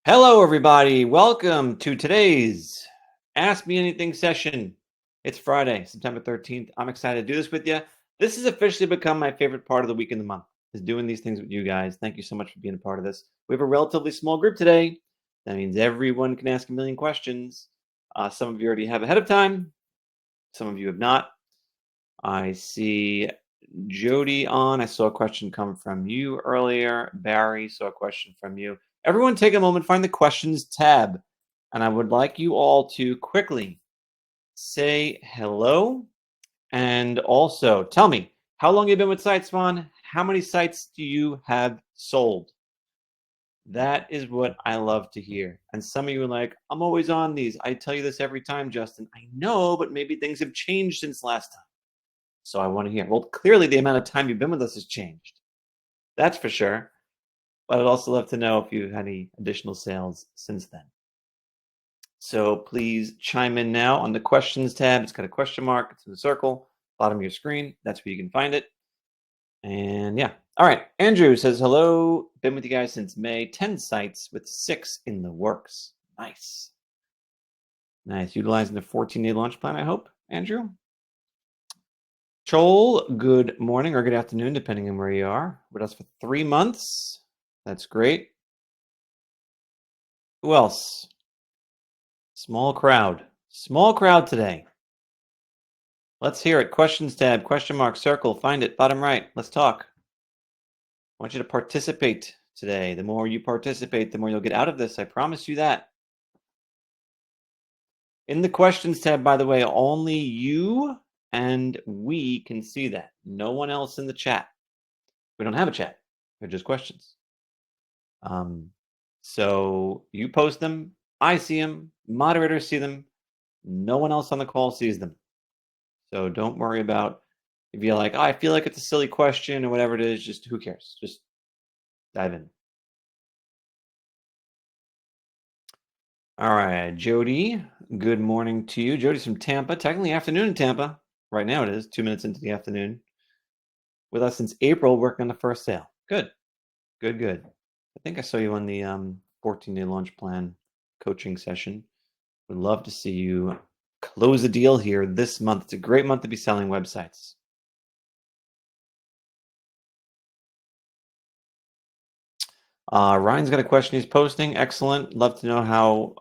Hello, everybody. Welcome to today's Ask Me Anything session. It's Friday, September 13th. I'm excited to do this with you. This has officially become my favorite part of the week and the month, is doing these things with you guys. Thank you so much for being a part of this. We have a relatively small group today. That means everyone can ask a million questions. Some of you already have ahead of time. Some of you have not. I see Jody on. I saw a question come from you earlier. Barry saw a question from you. Everyone take a moment, find the questions tab. And I would like you all to quickly say hello. And also tell me, how long have you been with SiteSwan? How many sites do you have sold? That is what I love to hear. And some of you are like, I'm always on these. I tell you this every time, Justin. I know, but maybe things have changed since last time. So I want to hear. Well, clearly the amount of time you've been with us has changed. That's for sure. But I'd also love to know if you've had any additional sales since then. So please chime in now on the questions tab. It's got a question mark. It's in the circle, bottom of your screen. That's where you can find it. And yeah. All right. Andrew says, hello. Been with you guys since May. 10 sites with 6 in the works. Nice. Nice. Utilizing the 14-day launch plan, I hope, Andrew. Joel, good morning or good afternoon, depending on where you are. With us for 3 months. That's great. Who else? Small crowd. Small crowd today. Let's hear it. Questions tab, question mark, circle, find it, bottom right. Let's talk. I want you to participate today. The more you participate, the more you'll get out of this. I promise you that. In the questions tab, by the way, only you and we can see that. No one else in the chat. We don't have a chat. They're just questions. So you post them, I see them, moderators see them, no one else on the call sees them. So don't worry about if you're like, oh, I feel like it's a silly question or whatever it is, just who cares? Just dive in. All right, Jody, good morning to you. Jody's from Tampa, technically afternoon in Tampa. Right now it is, 2 minutes into the afternoon. With us since April, working on the first sale. Good, good, good. I think I saw you on the 14-day launch plan coaching session. Would love to see you close a deal here this month. It's a great month to be selling websites. Ryan's got a question he's posting. Excellent. Love to know how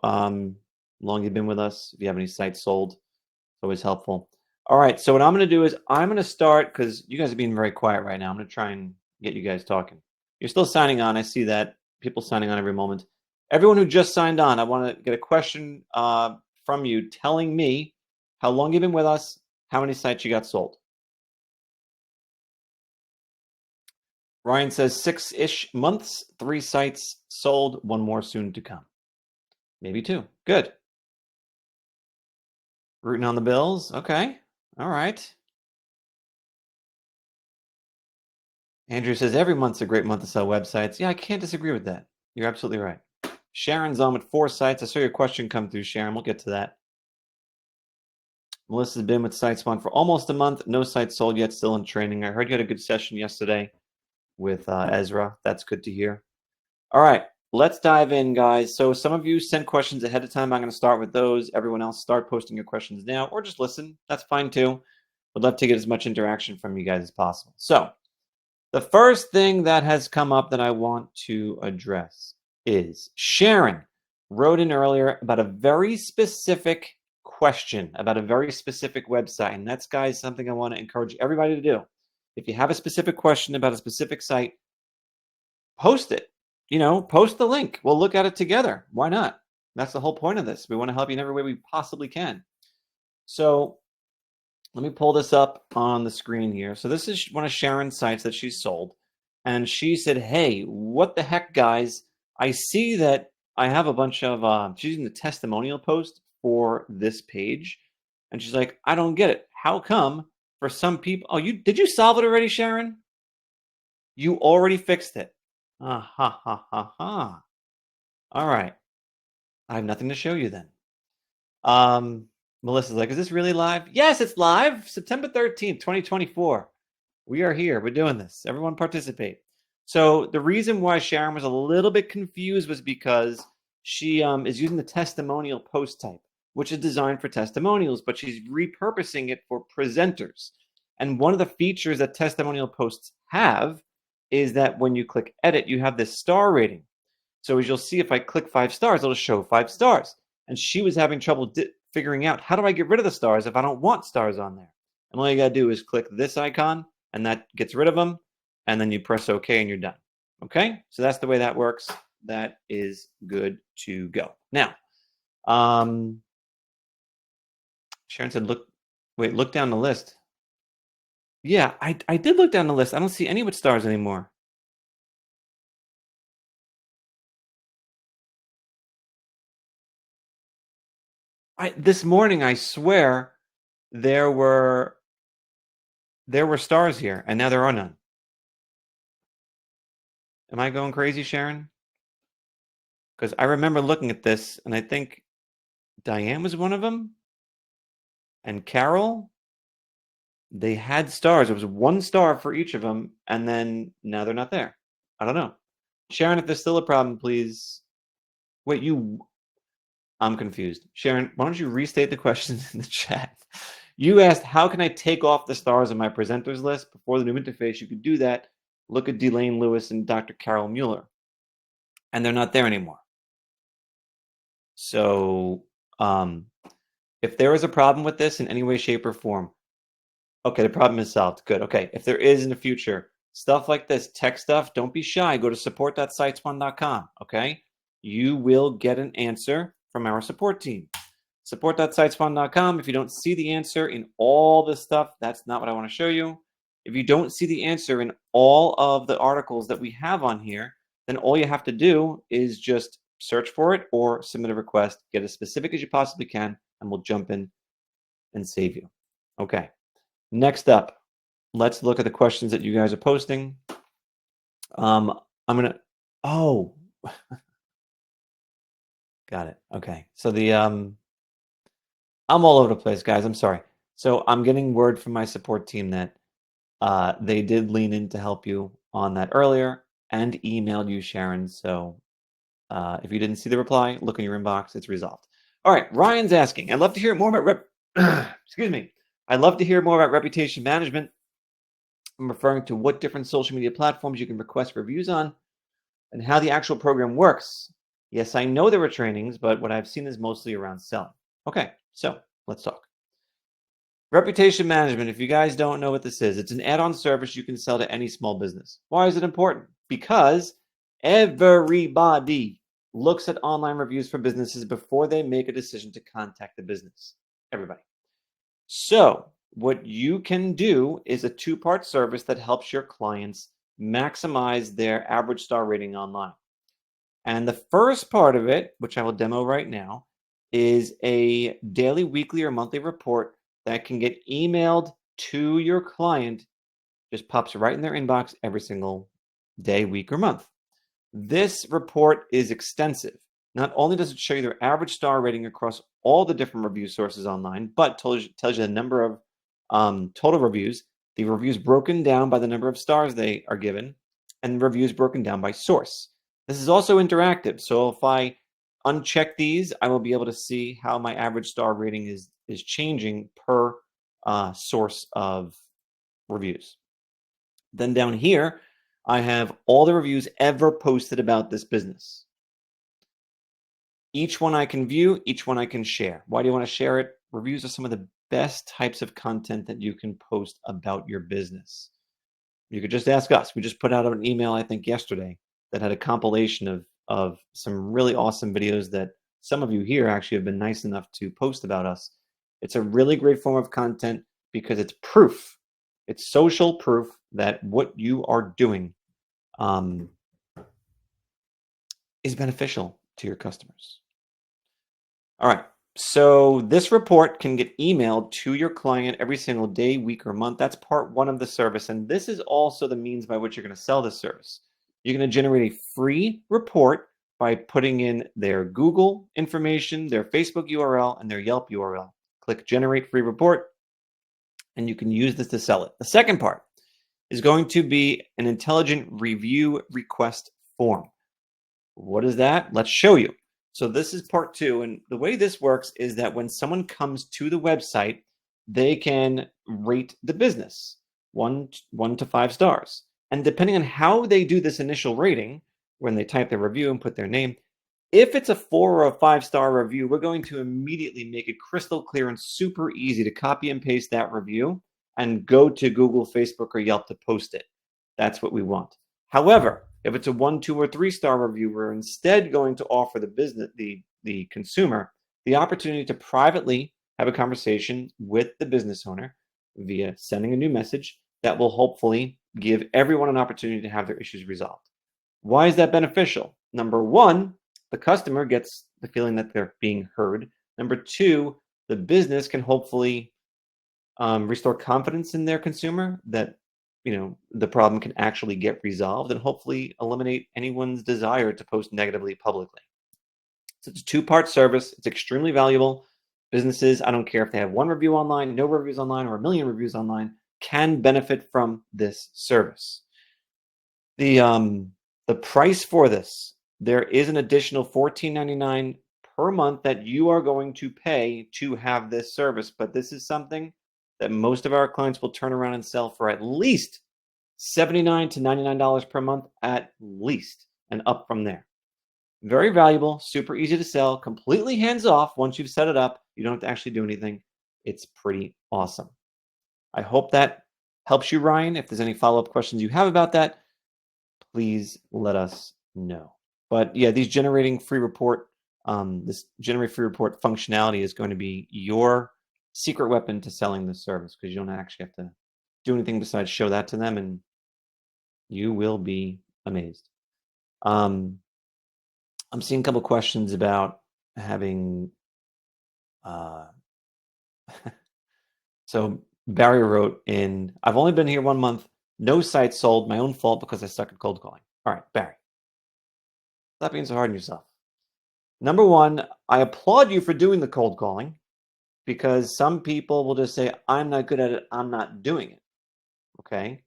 long you've been with us. If you have any sites sold, it's always helpful. All right. So what I'm going to do is I'm going to start, because you guys are being very quiet right now. I'm going to try and get you guys talking. You're still signing on. I see that. People signing on every moment. Everyone who just signed on, I want to get a question from you telling me how long you've been with us, how many sites you got sold. Ryan says 6-ish months, 3 sites sold, 1 more soon to come. Maybe 2. Good. Rooting on the Bills. Okay. All right. Andrew says every month's a great month to sell websites. Yeah, I can't disagree with that. You're absolutely right. Sharon's on with 4 sites. I saw your question come through, Sharon. We'll get to that. Melissa's been with SiteSwan for almost a month. No sites sold yet, still in training. I heard you had a good session yesterday with Ezra. That's good to hear. All right, let's dive in, guys. So some of you sent questions ahead of time. I'm going to start with those. Everyone else, start posting your questions now, or just listen. That's fine too. Would love to get as much interaction from you guys as possible. So the first thing that has come up that I want to address is Sharon wrote in earlier about a very specific question about a very specific website. And that's, guys, something I want to encourage everybody to do. If you have a specific question about a specific site, post it. Post the link. We'll look at it together. Why not? That's the whole point of this. We want to help you in every way we possibly can. So let me pull this up on the screen here. So this is one of Sharon's sites that she's sold. And she said, hey, what the heck, guys? I see that I have a bunch of, she's using the testimonial post for this page. And she's like, I don't get it. How come for some people, did you solve it already, Sharon? You already fixed it. Ha ha ha ha. All right. I have nothing to show you then. Melissa's like, is this really live? Yes, it's live. September 13th, 2024. We are here. We're doing this. Everyone participate. So the reason why Sharon was a little bit confused was because she is using the Testimonial Post type, which is designed for testimonials, but she's repurposing it for presenters. And one of the features that Testimonial Posts have is that when you click edit, you have this star rating. So as you'll see, if I click 5 stars, it'll show 5 stars. And she was having trouble figuring out, how do I get rid of the stars if I don't want stars on there? And all you got to do is click this icon, and that gets rid of them. And then you press OK, and you're done. Okay, so that's the way that works. That is good to go. Now, Sharon said, look down the list. Yeah, I did look down the list. I don't see any with stars anymore. This morning, I swear, there were stars here, and now there are none. Am I going crazy, Sharon? Because I remember looking at this, and I think Diane was one of them, and Carol. They had stars. It was 1 star for each of them, and then now they're not there. I don't know. Sharon, if there's still a problem, please. Wait, I'm confused. Sharon, why don't you restate the questions in the chat? You asked, how can I take off the stars on my presenters list before the new interface? You could do that. Look at Delane Lewis and Dr. Carol Mueller. And they're not there anymore. So if there is a problem with this in any way, shape, or form, okay, the problem is solved. Good. Okay, if there is in the future, stuff like this, tech stuff, don't be shy. Go to support.siteswan.com, okay? You will get an answer from our support team. Support.siteswan.com. If you don't see the answer in all this stuff, that's not what I want to show you. If you don't see the answer in all of the articles that we have on here, then all you have to do is just search for it or submit a request, get as specific as you possibly can, and we'll jump in and save you. Okay. Next up, let's look at the questions that you guys are posting. I'm gonna. Oh, got it. Okay, so the I'm all over the place, guys. I'm sorry. So I'm getting word from my support team that they did lean in to help you on that earlier and emailed you, Sharon. So if you didn't see the reply, look in your inbox. It's resolved. All right. Ryan's asking. I'd love to hear more about excuse me. I'd love to hear more about reputation management. I'm referring to what different social media platforms you can request reviews on and how the actual program works. Yes, I know there were trainings, but what I've seen is mostly around selling. Okay, so let's talk. Reputation management, if you guys don't know what this is, it's an add-on service you can sell to any small business. Why is it important? Because everybody looks at online reviews for businesses before they make a decision to contact the business. Everybody. So what you can do is a 2-part service that helps your clients maximize their average star rating online. And the first part of it, which I will demo right now, is a daily, weekly, or monthly report that can get emailed to your client, just pops right in their inbox every single day, week, or month. This report is extensive. Not only does it show you their average star rating across all the different review sources online, but tells you the number of total reviews, the reviews broken down by the number of stars they are given, and reviews broken down by source. This is also interactive, so if I uncheck these, I will be able to see how my average star rating is changing per source of reviews. Then down here, I have all the reviews ever posted about this business. Each one I can view, each one I can share. Why do you want to share it? Reviews are some of the best types of content that you can post about your business. You could just ask us. We just put out an email, I think, yesterday that had a compilation of some really awesome videos that some of you here actually have been nice enough to post about us. It's a really great form of content because it's proof. It's social proof that what you are doing is beneficial to your customers. All right. So this report can get emailed to your client every single day, week, or month. That's part 1 of the service. And this is also the means by which you're going to sell this service. You're going to generate a free report by putting in their Google information, their Facebook URL, and their Yelp URL. Click Generate Free Report, and you can use this to sell it. The second part is going to be an intelligent review request form. What is that? Let's show you. So this is part 2. And the way this works is that when someone comes to the website, they can rate the business one to 5 stars. And depending on how they do this initial rating, when they type their review and put their name, if it's a 4 or a 5-star review, we're going to immediately make it crystal clear and super easy to copy and paste that review and go to Google, Facebook, or Yelp to post it. That's what we want. However, if it's a 1, 2, or 3-star review, we're instead going to offer the business, the consumer, the opportunity to privately have a conversation with the business owner via sending a new message that will hopefully give everyone an opportunity to have their issues resolved. Why is that beneficial? Number one, the customer gets the feeling that they're being heard. Number two, the business can hopefully restore confidence in their consumer that the problem can actually get resolved, and hopefully eliminate anyone's desire to post negatively publicly. So it's a 2-part service. It's extremely valuable. Businesses, I don't care if they have 1 review online, no reviews online, or a million reviews online, can benefit from this service. The price for this, there is an additional $14.99 per month that you are going to pay to have this service, but this is something that most of our clients will turn around and sell for at least $79 to $99 per month, at least, and up from there. Very valuable, super easy to sell, completely hands-off. Once you've set it up, you don't have to actually do anything. It's pretty awesome. I hope that helps you, Ryan. If there's any follow-up questions you have about that, please let us know. But yeah, these generating free report, this generate free report functionality is going to be your secret weapon to selling this service, because you don't actually have to do anything besides show that to them, and you will be amazed. I'm seeing a couple questions about having. So Barry wrote in, I've only been here 1 month. No site sold. My own fault because I suck at cold calling. All right, Barry. Stop being so hard on yourself. Number one, I applaud you for doing the cold calling, because some people will just say, I'm not good at it, I'm not doing it. Okay?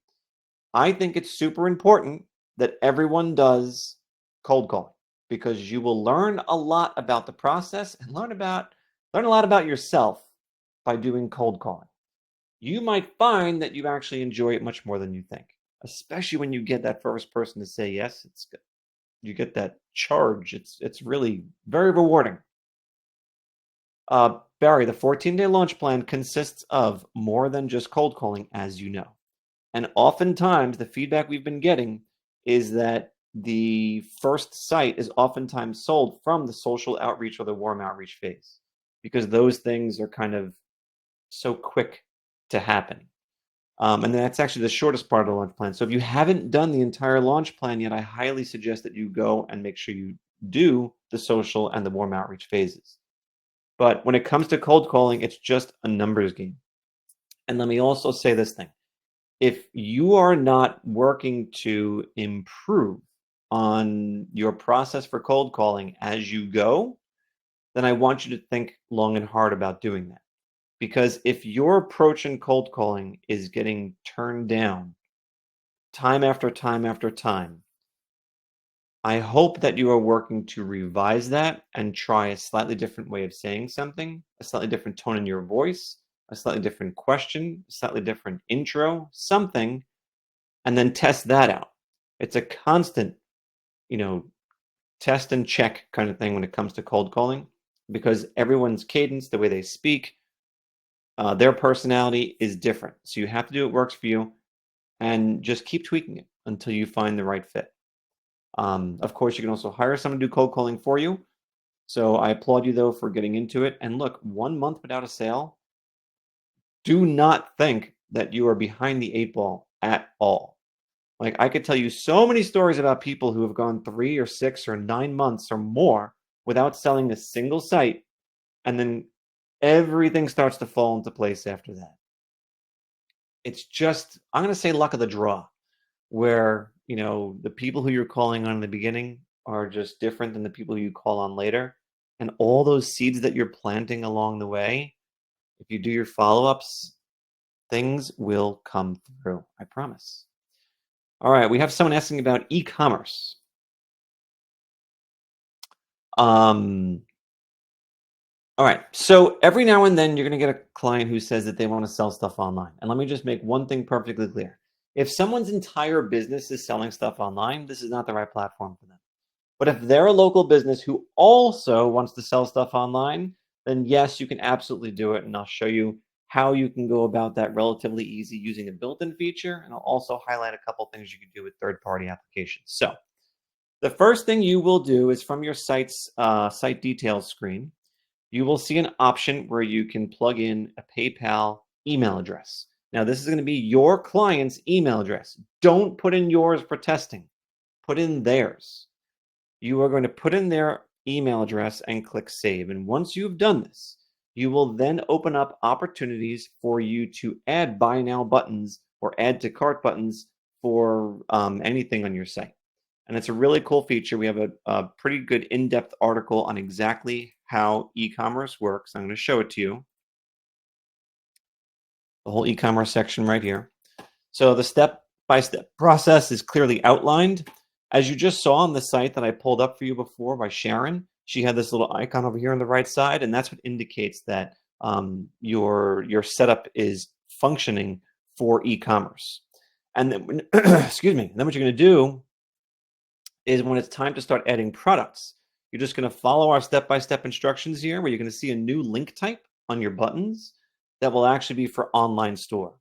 I think it's super important that everyone does cold calling, because you will learn a lot about the process and learn a lot about yourself by doing cold calling. You might find that you actually enjoy it much more than you think, especially when you get that first person to say yes. It's good. You get that charge. It's really very rewarding. Barry, the 14-day launch plan consists of more than just cold calling, as you know. And oftentimes, the feedback we've been getting is that the first site is oftentimes sold from the social outreach or the warm outreach phase, because those things are kind of so quick to happen. And that's actually the shortest part of the launch plan. So if you haven't done the entire launch plan yet, I highly suggest that you go and make sure you do the social and the warm outreach phases. But when it comes to cold calling, it's just a numbers game. And let me also say this thing. If you are not working to improve on your process for cold calling as you go, then I want you to think long and hard about doing that. Because if your approach in cold calling is getting turned down time after time after time, I hope that you are working to revise that and try a slightly different way of saying something, a slightly different tone in your voice, a slightly different question, a slightly different intro, something, and then test that out. It's a constant, test and check kind of thing when it comes to cold calling, because everyone's cadence, the way they speak, their personality is different. So you have to do what works for you, and just keep tweaking it until you find the right fit. Of course, you can also hire someone to do cold calling for you. So I applaud you, though, for getting into it. And look, 1 month without a sale, do not think that you are behind the 8 ball at all. Like, I could tell you so many stories about people who have gone 3 or 6 or 9 months or more without selling a single site, and then everything starts to fall into place after that. It's just, I'm going to say, luck of the draw, where, the people who you're calling on in the beginning are just different than the people you call on later. And all those seeds that you're planting along the way, if you do your follow-ups, things will come through. I promise. All right, we have someone asking about e-commerce. All right. So every now and then you're going to get a client who says that they want to sell stuff online. And let me just make one thing perfectly clear. If someone's entire business is selling stuff online, this is not the right platform for them. But if they're a local business who also wants to sell stuff online, then yes, you can absolutely do it. And I'll show you how you can go about that relatively easy using a built-in feature. And I'll also highlight a couple things you can do with third-party applications. So the first thing you will do is from your site details screen, you will see an option where you can plug in a PayPal email address. Now, this is going to be your client's email address. Don't put in yours for testing. Put in theirs. You are going to put in their email address and click save. And once you've done this, you will then open up opportunities for you to add buy now buttons or add to cart buttons for anything on your site. And it's a really cool feature. We have a pretty good in-depth article on exactly how e-commerce works. I'm going to show it to you. The whole e-commerce section right here. So the step-by-step process is clearly outlined. As you just saw on the site that I pulled up for you before by Sharon, she had this little icon over here on the right side, and that's what indicates that your setup is functioning for e-commerce. And then, excuse me, then what you're going to do is when it's time to start adding products, you're just going to follow our step-by-step instructions here, where you're going to see a new link type on your buttons that will actually be for online store.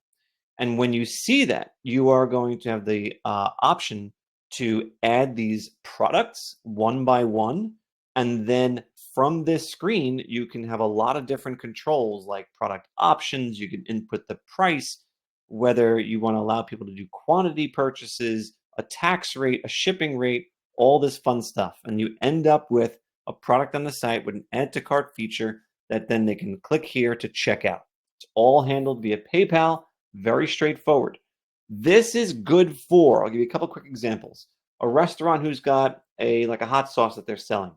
And when you see that, you are going to have the option to add these products one by one. And then from this screen, you can have a lot of different controls like product options. You can input the price, whether you want to allow people to do quantity purchases, a tax rate, a shipping rate, all this fun stuff. And you end up with a product on the site with an add to cart feature that then they can click here to check out. It's all handled via PayPal, very straightforward. This is good for, I'll give you a couple quick examples. A restaurant who's got like a hot sauce that they're selling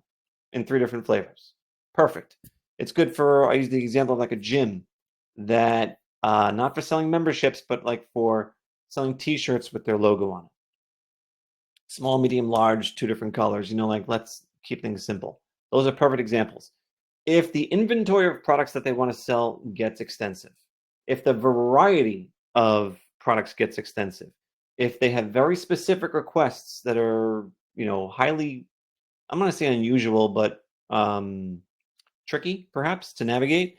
in 3 different flavors. Perfect. It's good for, I use the example of like a gym that, not for selling memberships, but like for selling t-shirts with their logo on it. Small, medium, large, 2 different colors, like let's keep things simple. Those are perfect examples. If the inventory of products that they want to sell gets extensive, if the variety of products gets extensive, if they have very specific requests that are, highly, I'm going to say unusual, but tricky perhaps to navigate,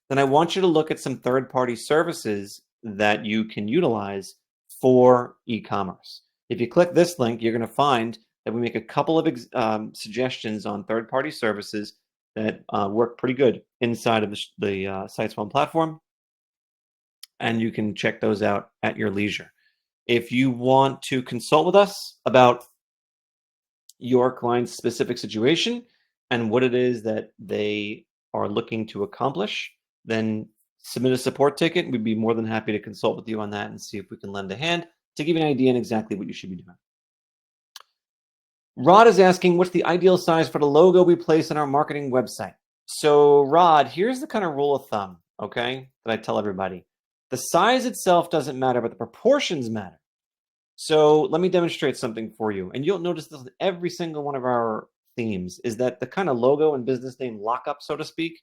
then I want you to look at some third-party services that you can utilize for e-commerce. If you click this link, you're going to find that we make a couple of suggestions on third-party services that work pretty good inside of the SiteSwan platform, and you can check those out at your leisure. If you want to consult with us about your client's specific situation and what it is that they are looking to accomplish, then submit a support ticket. We'd be more than happy to consult with you on that and see if we can lend a hand to give you an idea on exactly what you should be doing. Rod is asking, what's the ideal size for the logo we place on our marketing website? So Rod, here's the kind of rule of thumb, okay, that I tell everybody. The size itself doesn't matter, but the proportions matter. So let me demonstrate something for you. And you'll notice this in every single one of our themes, is that the kind of logo and business name lockup, so to speak,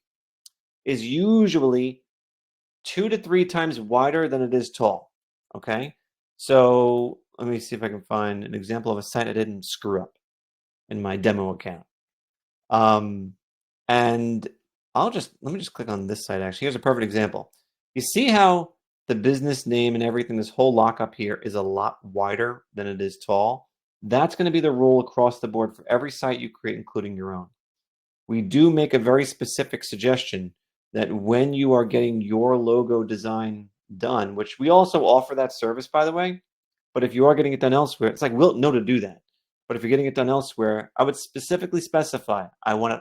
is usually 2 to 3 times wider than it is tall, okay? So let me see if I can find an example of a site I didn't screw up in my demo account. And let me just click on this site actually. Here's a perfect example. You see how the business name and everything, this whole lockup here is a lot wider than it is tall? That's going to be the rule across the board for every site you create, including your own. We do make a very specific suggestion that when you are getting your logo design done, which we also offer that service, by the way, but if you are getting it done elsewhere, it's like, we'll know to do that. But if you're getting it done elsewhere, I would specifically specify, I want it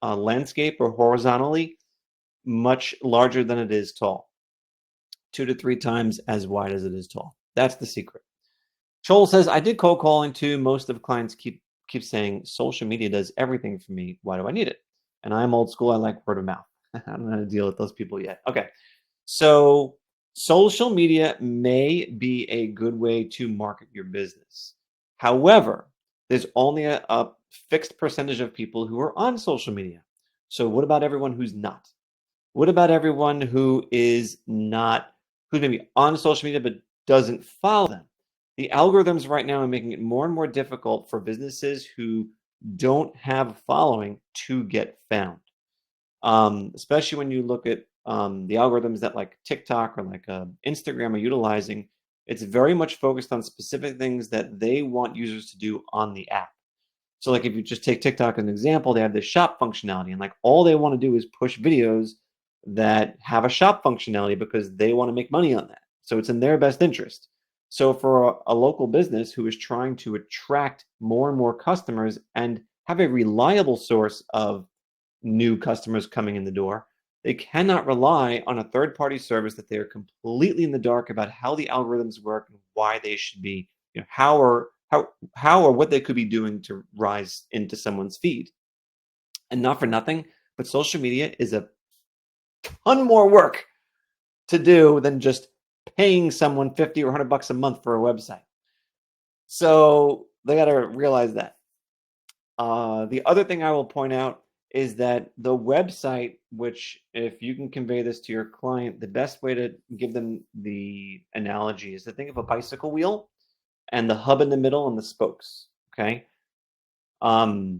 landscape or horizontally much larger than it is tall. 2 to 3 times as wide as it is tall. That's the secret. Joel says, I did cold calling too. Most of clients keep saying social media does everything for me. Why do I need it? And I'm old school. I like word of mouth. I don't know how to deal with those people yet. Okay. So social media may be a good way to market your business. However, there's only a fixed percentage of people who are on social media. So what about everyone who's not? What about everyone who is not, who's maybe on social media but doesn't follow them? The algorithms right now are making it more and more difficult for businesses who don't have a following to get found. Especially when you look at the algorithms that like TikTok or like Instagram are utilizing, it's very much focused on specific things that they want users to do on the app. So like if you just take TikTok as an example, they have this shop functionality, and like all they want to do is push videos that have a shop functionality because they want to make money on that. So it's in their best interest. So for a local business who is trying to attract more and more customers and have a reliable source of new customers coming in the door, they cannot rely on a third-party service that they are completely in the dark about how the algorithms work and why they should be, how or what they could be doing to rise into someone's feed. And not for nothing, but social media is a ton more work to do than just paying someone 50 or $100 a month for a website. So they got to realize that. The other thing I will point out is that the website, which if you can convey this to your client, the best way to give them the analogy is to think of a bicycle wheel and the hub in the middle and the spokes. Okay. The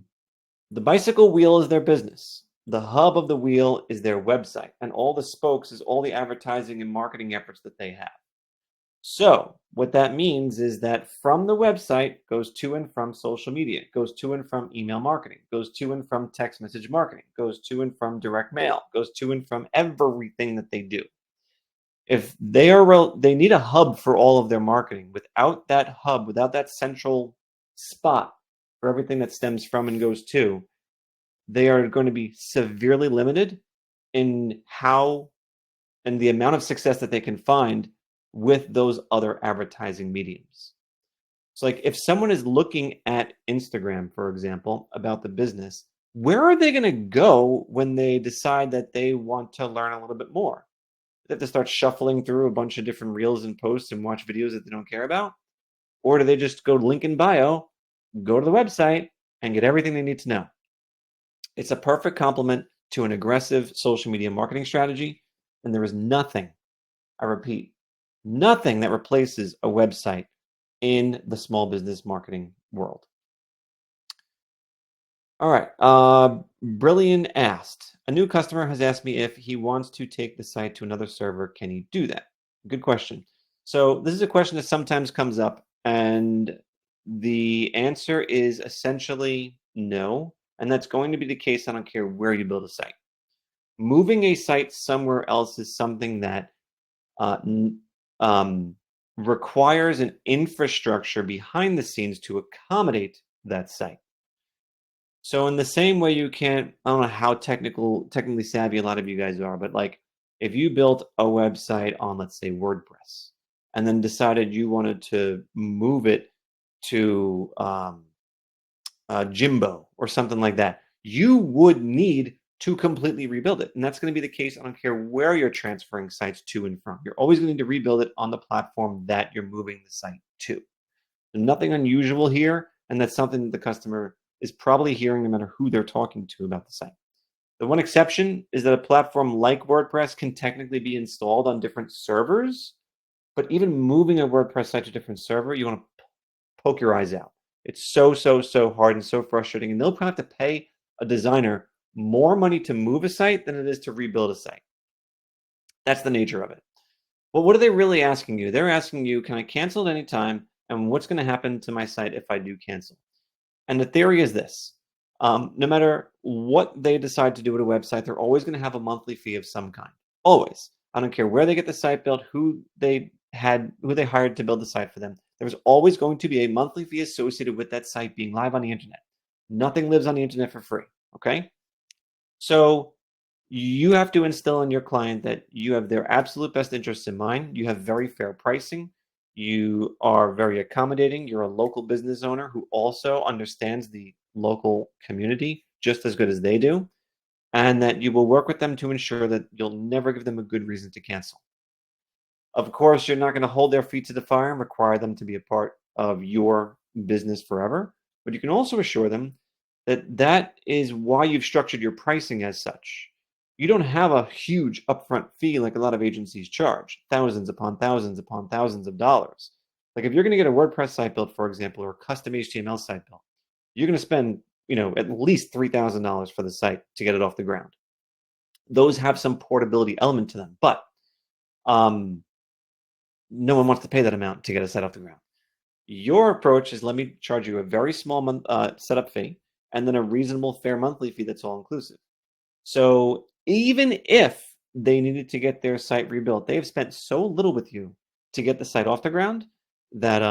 bicycle wheel is their business. The hub of the wheel is their website, and all the spokes is all the advertising and marketing efforts that they have. So what that means is that from the website goes to and from social media, goes to and from email marketing, goes to and from text message marketing, goes to and from direct mail, goes to and from everything that they do. If they need a hub for all of their marketing. Without that hub, without that central spot for everything that stems from and goes to, they are going to be severely limited in how and the amount of success that they can find with those other advertising mediums. So like if someone is looking at Instagram, for example, about the business, where are they going to go when they decide that they want to learn a little bit more? They have to start shuffling through a bunch of different reels and posts and watch videos that they don't care about? Or do they just go link in bio, go to the website, and get everything they need to know? It's a perfect complement to an aggressive social media marketing strategy, and there is nothing, I repeat, nothing that replaces a website in the small business marketing world. All right. Brilliant asked, a new customer has asked me if he wants to take the site to another server, can he do that? Good question. So this is a question that sometimes comes up, and the answer is essentially no. And that's going to be the case. I don't care where you build a site. Moving a site somewhere else is something that requires an infrastructure behind the scenes to accommodate that site. So in the same way you can't, I don't know how technically savvy a lot of you guys are, but like if you built a website on, let's say, WordPress, and then decided you wanted to move it to Jimbo or something like that, you would need to completely rebuild it. And that's going to be the case. I don't care where you're transferring sites to and from. You're always going to need to rebuild it on the platform that you're moving the site to. There's nothing unusual here, and that's something that the customer is probably hearing no matter who they're talking to about the site. The one exception is that a platform like WordPress can technically be installed on different servers, but even moving a WordPress site to a different server, you want to poke your eyes out. It's so hard and so frustrating, and they'll probably have to pay a designer more money to move a site than it is to rebuild a site. That's the nature of it. Well, what are they really asking you? They're asking you, can I cancel at any time? And what's going to happen to my site if I do cancel? And the theory is this. No matter what they decide to do with a website, they're always going to have a monthly fee of some kind. Always. I don't care where they get the site built, who they hired to build the site for them. There's always going to be a monthly fee associated with that site being live on the internet. Nothing lives on the internet for free. Okay? So you have to instill in your client that you have their absolute best interests in mind. You have very fair pricing. You are very accommodating. You're a local business owner who also understands the local community just as good as they do, and that you will work with them to ensure that you'll never give them a good reason to cancel. Of course, you're not going to hold their feet to the fire and require them to be a part of your business forever, but you can also assure them That is why you've structured your pricing as such. You don't have a huge upfront fee like a lot of agencies charge, thousands upon thousands of dollars. Like if you're going to get a WordPress site built, for example, or a custom HTML site built, you're going to spend, at least $3,000 for the site to get it off the ground. Those have some portability element to them, but no one wants to pay that amount to get a site off the ground. Your approach is, let me charge you a very small setup fee and then a reasonable, fair monthly fee that's all inclusive. So even if they needed to get their site rebuilt, they have spent so little with you to get the site off the ground that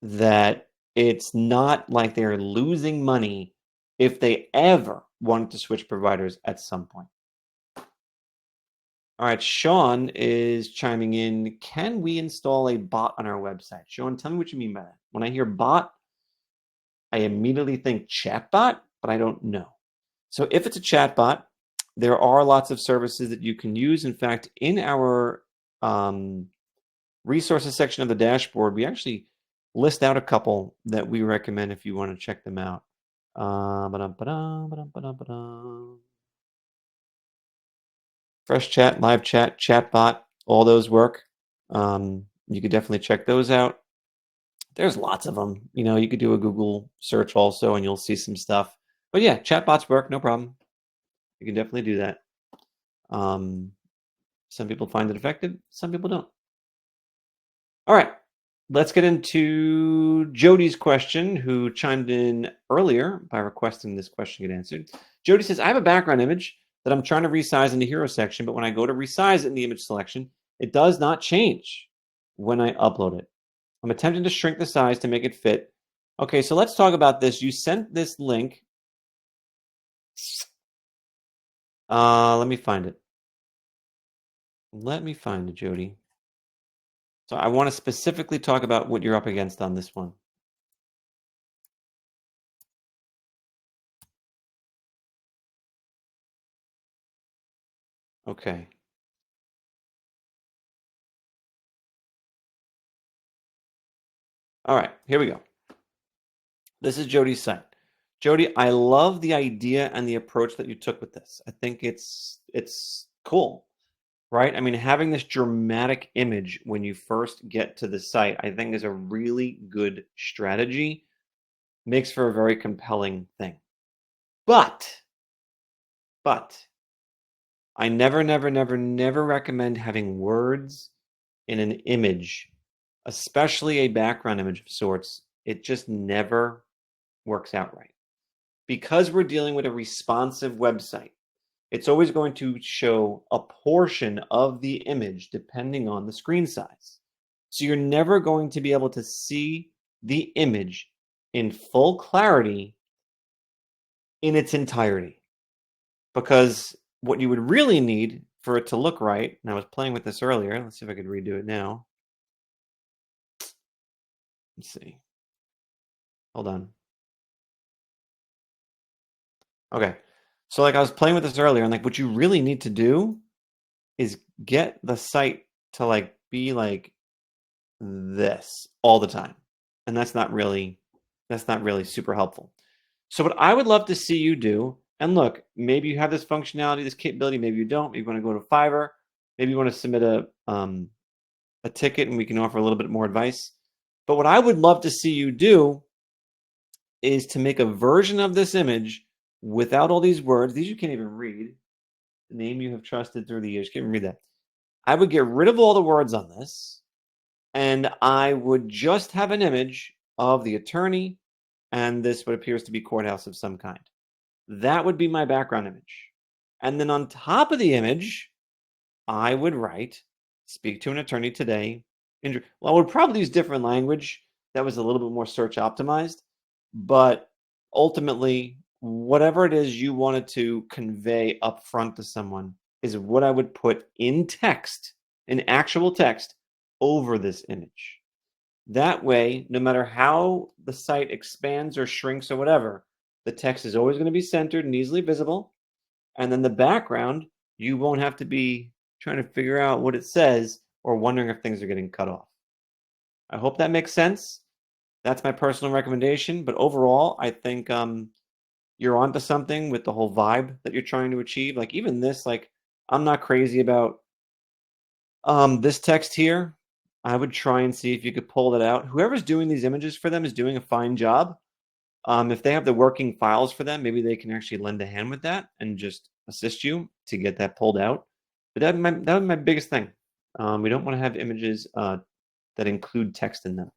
that it's not like they're losing money if they ever wanted to switch providers at some point. All right, Sean is chiming in. Can we install a bot on our website? Sean, tell me what you mean by that. When I hear bot, I immediately think chatbot, but I don't know. So if it's a chatbot, there are lots of services that you can use. In fact, in our resources section of the dashboard, we actually list out a couple that we recommend if you want to check them out. Fresh Chat, Live Chat, Chatbot, all those work. You could definitely check those out. There's lots of them. You could do a Google search also, and you'll see some stuff. But yeah, chatbots work, no problem. You can definitely do that. Some people find it effective, some people don't. All right, let's get into Jody's question, who chimed in earlier by requesting this question get answered. Jody says, I have a background image that I'm trying to resize in the hero section, but when I go to resize it in the image selection, it does not change when I upload it. I'm attempting to shrink the size to make it fit. Okay, so let's talk about this. You sent this link. Let me find it. Let me find it, Jody. So I want to specifically talk about what you're up against on this one. Okay. All right, here we go. This is Jody's site. Jody, I love the idea and the approach that you took with this. I think it's cool, right? I mean, having this dramatic image when you first get to the site, I think is a really good strategy. Makes for a very compelling thing. But I never recommend having words in an image, especially a background image of sorts. It just never works out right. Because we're dealing with a responsive website, it's always going to show a portion of the image depending on the screen size. So you're never going to be able to see the image in full clarity in its entirety. Because what you would really need for it to look right, and I was playing with this earlier, let's see if I could redo it now. Let's see. Hold on. Okay. So like I was playing with this earlier, and like what you really need to do is get the site to like be like this all the time. And that's not really super helpful. So what I would love to see you do, and look, maybe you have this functionality, this capability, maybe you don't. Maybe you want to go to Fiverr, maybe you want to submit a ticket and we can offer a little bit more advice. But what I would love to see you do is to make a version of this image without all these words. These you can't even read. The name you have trusted through the years. You can't even read that. I would get rid of all the words on this, and I would just have an image of the attorney and this what appears to be courthouse of some kind. That would be my background image. And then on top of the image, I would write, speak to an attorney today. Well, I would probably use different language that was a little bit more search optimized, but ultimately, whatever it is you wanted to convey up front to someone is what I would put in text, in actual text, over this image. That way, no matter how the site expands or shrinks or whatever, the text is always going to be centered and easily visible. And then the background, you won't have to be trying to figure out what it says or wondering if things are getting cut off. I hope that makes sense. That's my personal recommendation. But overall, I think you're onto something with the whole vibe that you're trying to achieve. Like even this, like I'm not crazy about this text here. I would try and see if you could pull that out. Whoever's doing these images for them is doing a fine job. If they have the working files for them, maybe they can actually lend a hand with that and just assist you to get that pulled out. But that would be my biggest thing. We don't want to have images that include text in them.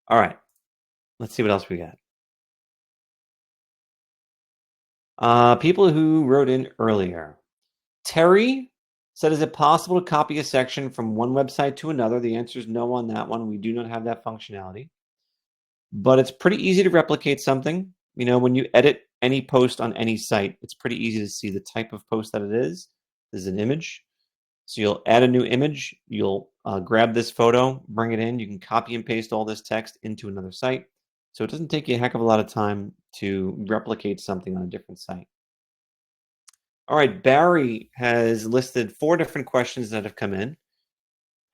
All right, let's see what else we got. People who wrote in earlier. Terry said, is it possible to copy a section from one website to another? The answer is no on that one. We do not have that functionality. But it's pretty easy to replicate something. You know, when you edit any post on any site, it's pretty easy to see the type of post that it is. This is an image. So you'll add a new image. You'll grab this photo, bring it in. You can copy and paste all this text into another site. So it doesn't take you a heck of a lot of time to replicate something on a different site. All right, Barry has listed 4 different questions that have come in,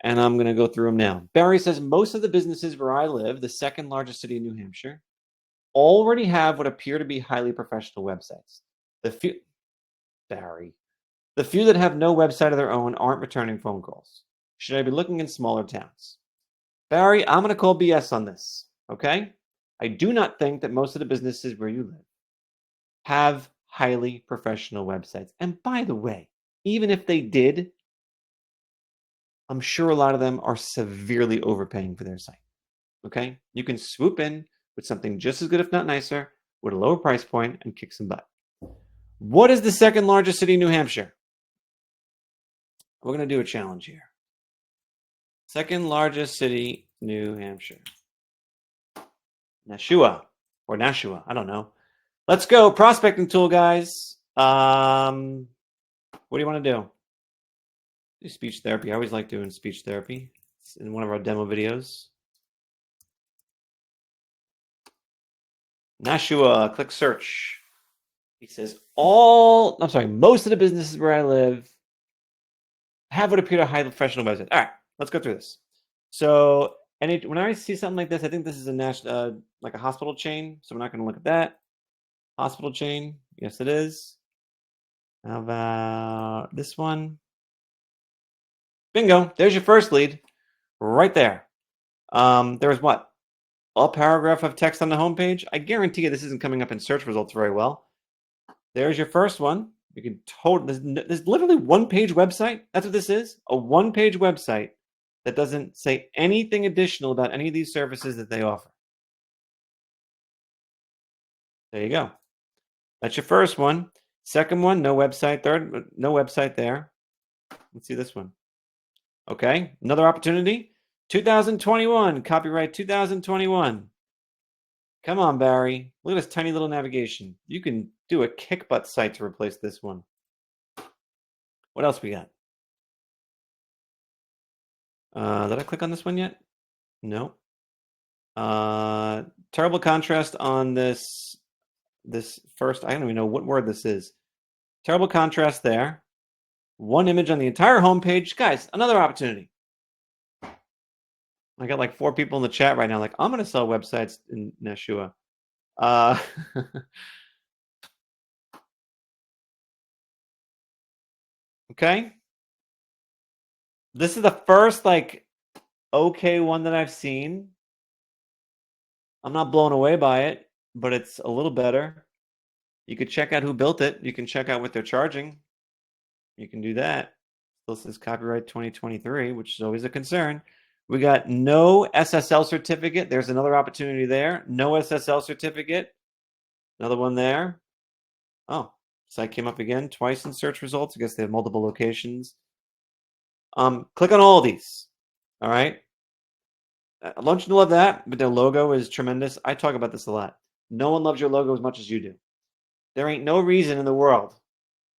and I'm going to go through them now. Barry says, most of the businesses where I live, the second largest city in New Hampshire, already have what appear to be highly professional websites. The few that have no website of their own aren't returning phone calls. Should I be looking in smaller towns? Barry, I'm going to call BS on this, okay? I do not think that most of the businesses where you live have highly professional websites. And by the way, even if they did, I'm sure a lot of them are severely overpaying for their site. Okay? You can swoop in with something just as good, if not nicer, with a lower price point and kick some butt. What is the second largest city in New Hampshire? We're going to do a challenge here. Second largest city, New Hampshire. Nashua. I don't know. Let's go. Prospecting tool, guys. What do you want to do? Do speech therapy. I always like doing speech therapy. It's in one of our demo videos. Nashua, click search. He says, most of the businesses where I live have what appear to high professional websites. All right, let's go through this. So when I see something like this, I think this is a national, like a hospital chain. So we're not going to look at that. Hospital chain. Yes, it is. How about this one? Bingo. There's your first lead right there. There's what? A paragraph of text on the homepage. I guarantee you this isn't coming up in search results very well. There's your first one. You can there's literally one-page website. That's what this is. A one-page website that doesn't say anything additional about any of these services that they offer. There you go. That's your first one. Second one, no website. Third, no website there. Let's see this one. Okay, another opportunity. 2021, copyright 2021. Come on, Barry. Look at this tiny little navigation. You can do a kick butt site to replace this one. What else we got? Did I click on this one yet? No. Terrible contrast on this first. I don't even know what word this is. Terrible contrast there. One image on the entire homepage. Guys, another opportunity. I got like 4 people in the chat right now. Like, I'm going to sell websites in Nashua. Okay. This is the first like okay one that I've seen. I'm not blown away by it, but it's a little better. You could check out who built it. You can check out what they're charging. You can do that. Still says copyright 2023, which is always a concern. We got no SSL certificate. There's another opportunity there. No SSL certificate. Another one there. Oh, site came up again twice in search results. I guess they have multiple locations. Click on all of these. All right. I want you to love that, but their logo is tremendous. I talk about this a lot. No one loves your logo as much as you do. There ain't no reason in the world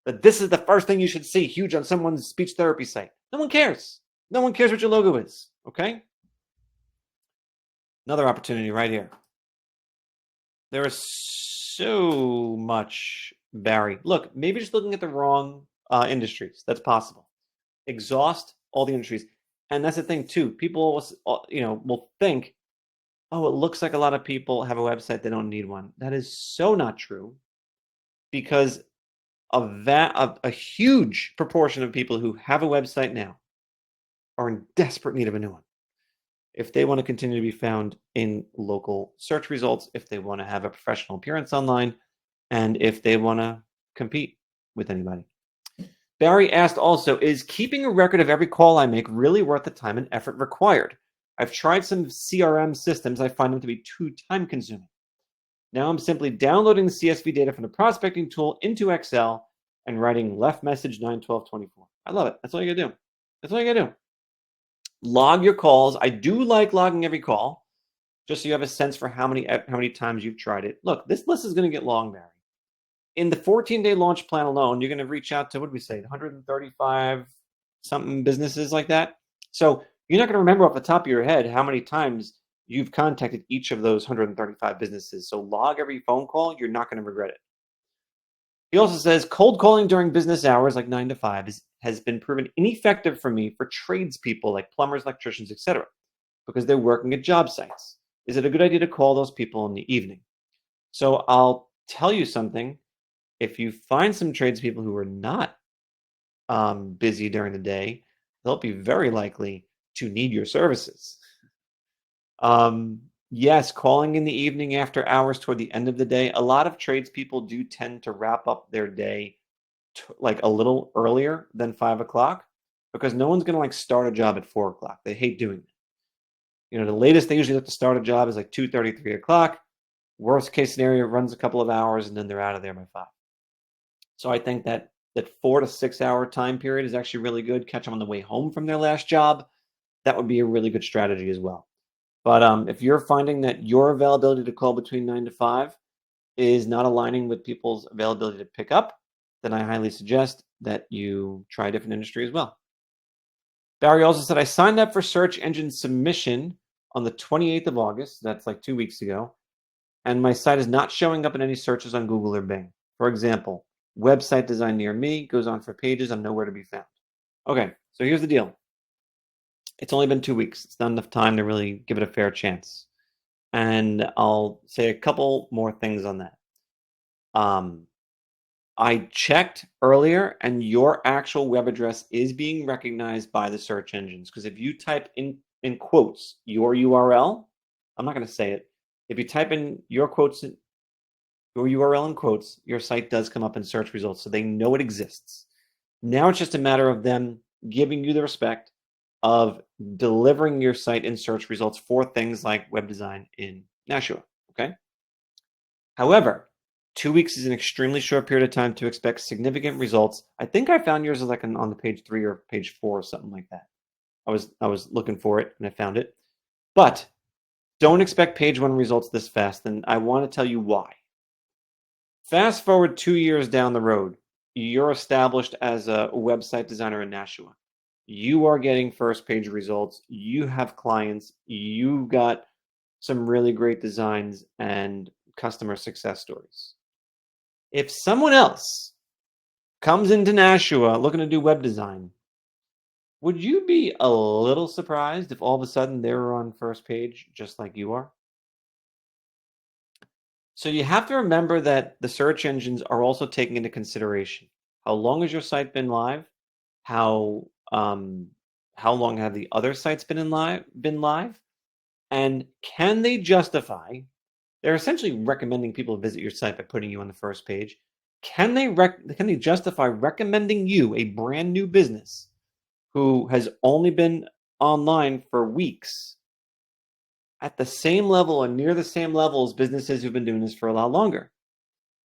that this is the first thing you should see huge on someone's speech therapy site. No one cares. No one cares what your logo is. Okay. Another opportunity right here. There is so much, Barry. Look, maybe just looking at the wrong industries. That's possible. Exhaust all the industries. And that's the thing too. People, will think, oh, it looks like a lot of people have a website, they don't need one. That is so not true, because a huge proportion of people who have a website now are in desperate need of a new one. If they want to continue to be found in local search results, if they want to have a professional appearance online, and if they want to compete with anybody. Barry asked also, is keeping a record of every call I make really worth the time and effort required? I've tried some CRM systems. I find them to be too time consuming. Now I'm simply downloading the CSV data from the prospecting tool into Excel and writing left message 9/12/24. I love it. That's all you gotta do. That's all you gotta do. Log your calls. I do like logging every call, just so you have a sense for how many times you've tried it. Look, this list is gonna get long, Barry. In the 14-day launch plan alone, you're gonna reach out to, what did we say, 135 something businesses like that. So you're not gonna remember off the top of your head how many times you've contacted each of those 135 businesses. So log every phone call. You're not going to regret it. He also says cold calling during business hours, like 9 to 5, has been proven ineffective for me for tradespeople like plumbers, electricians, etc., because they're working at job sites. Is it a good idea to call those people in the evening? So I'll tell you something. If you find some tradespeople who are not busy during the day, they'll be very likely to need your services. Yes, calling in the evening after hours toward the end of the day. A lot of tradespeople do tend to wrap up their day like a little earlier than 5 o'clock, because no one's going to like start a job at 4 o'clock. They hate doing that. The latest they usually like to start a job is like 2:30, 3 o'clock. Worst case scenario, runs a couple of hours and then they're out of there by 5. So I think that 4 to 6 hour time period is actually really good. Catch them on the way home from their last job. That would be a really good strategy as well. But if you're finding that your availability to call between 9 to 5 is not aligning with people's availability to pick up, then I highly suggest that you try a different industry as well. Barry also said, I signed up for search engine submission on the 28th of August. That's like 2 weeks ago. And my site is not showing up in any searches on Google or Bing. For example, website design near me goes on for pages. I'm nowhere to be found. Okay, so here's the deal. It's only been 2 weeks. It's not enough time to really give it a fair chance. And I'll say a couple more things on that. I checked earlier, and your actual web address is being recognized by the search engines. Because if you type in quotes your URL, I'm not going to say it. If you type in your URL in quotes, your site does come up in search results, so they know it exists. Now it's just a matter of them giving you the respect of delivering your site in search results for things like web design in Nashua. Okay. However, 2 weeks is an extremely short period of time to expect significant results. I think I found yours like on the page 3 or page 4 or something like that. I was looking for it and I found it. But don't expect page 1 results this fast, and I want to tell you why. Fast forward 2 years down the road, you're established as a website designer in Nashua. You are getting first page results. You have clients. You got some really great designs and customer success stories. If someone else comes into Nashua looking to do web design, would you be a little surprised if all of a sudden they were on first page just like you are? So you have to remember that the search engines are also taking into consideration how long has your site been live, how long have the other sites been live, and can they justify? They're essentially recommending people visit your site by putting you on the first page. Can they justify recommending you, a brand new business who has only been online for weeks, at the same level or near the same level as businesses who've been doing this for a lot longer?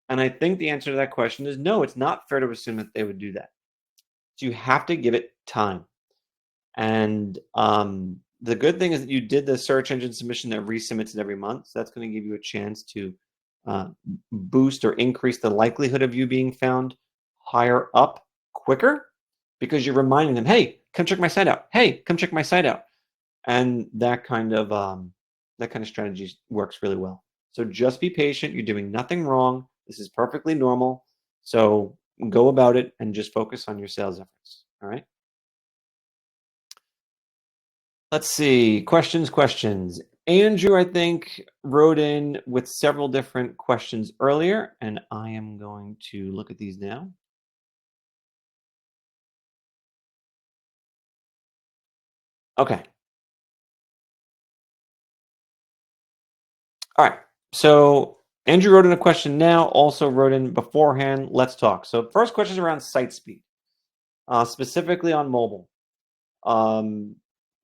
And I think the answer to that question is no. It's not fair to assume that they would do that. So you have to give it time. And the good thing is that you did the search engine submission that resubmits it every month. So that's going to give you a chance to boost or increase the likelihood of you being found higher up quicker, because you're reminding them, hey, come check my site out. Hey, come check my site out. And that kind of strategy works really well. So just be patient. You're doing nothing wrong. This is perfectly normal. So go about it and just focus on your sales efforts. All right. Let's see. Questions. Andrew, I think, wrote in with several different questions earlier, and I am going to look at these now. Okay. All right. So Andrew wrote in a question now, also wrote in beforehand. Let's talk. So first question is around site speed, specifically on mobile. Um,